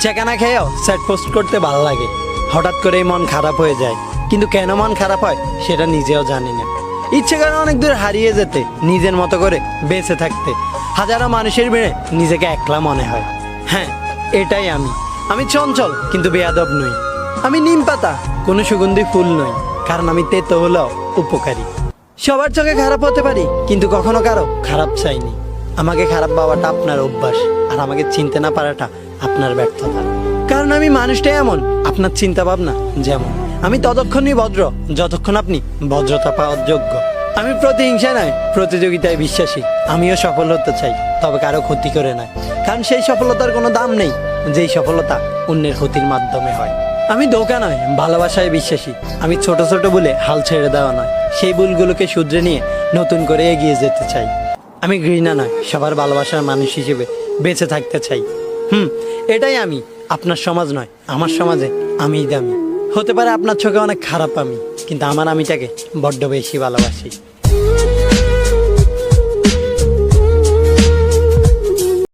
চেকানা খেয়েও স্যাট পোস্ট করতে ভালো লাগে, হঠাৎ করেই মন খারাপ হয়ে যায়, কিন্তু কেন মন খারাপ হয় সেটা নিজেও জানি না। ইচ্ছে করে অনেক দূর হারিয়ে যেতে, নিজের মতো করে বেঁচে থাকতে, হাজারো মানুষের ভিড়ে নিজেকে একলা মনে হয়। হ্যাঁ, এটাই আমি চঞ্চল কিন্তু বেয়াদব নই। আমি নিম পাতা, কোনো সুগন্ধি ফুল নই, কারণ আমি তেতো হলেও উপকারী। সবার চোখে খারাপ হতে পারি, কিন্তু কখনো কারো খারাপ চাইনি। আমাকে খারাপ ভাবাটা আপনার অভ্যাস, আর আমাকে চিনতে না পারাটা আপনার ব্যর্থতা। কারণ আমি মানুষটাই এমন, আপনার চিন্তা ভাবনা যেমন। আমি ততক্ষণই ভদ্র যতক্ষণ আপনি ভদ্রতা পাওয়ার যোগ্য। আমি প্রতিহিংসা নয়, প্রতিযোগিতায় বিশ্বাসী। আমিও সফল হতে চাই, তবে কারো ক্ষতি করে নয়, কারণ সেই সফলতার কোনো দাম নেই যেই সফলতা অন্যের ক্ষতির মাধ্যমে হয়। আমি ধোঁকা নয়, ভালোবাসায় বিশ্বাসী। আমি ছোট ছোট ভুলে হাল ছেড়ে দেওয়া নয়, সেই ভুলগুলোকে শুধরে নিয়ে নতুন করে এগিয়ে যেতে চাই। আমি ঘৃণা নয়, সবার ভালোবাসার মানুষ হিসেবে বেঁচে থাকতে চাই। এটাই আমি। আপনার সমাজ নয়, আমার সমাজে আমিই দামি। হতে পারে আপনার চোখে অনেক খারাপ আমি, কিন্তু আমার আমিটাকে বড্ড বেশি ভালোবাসি।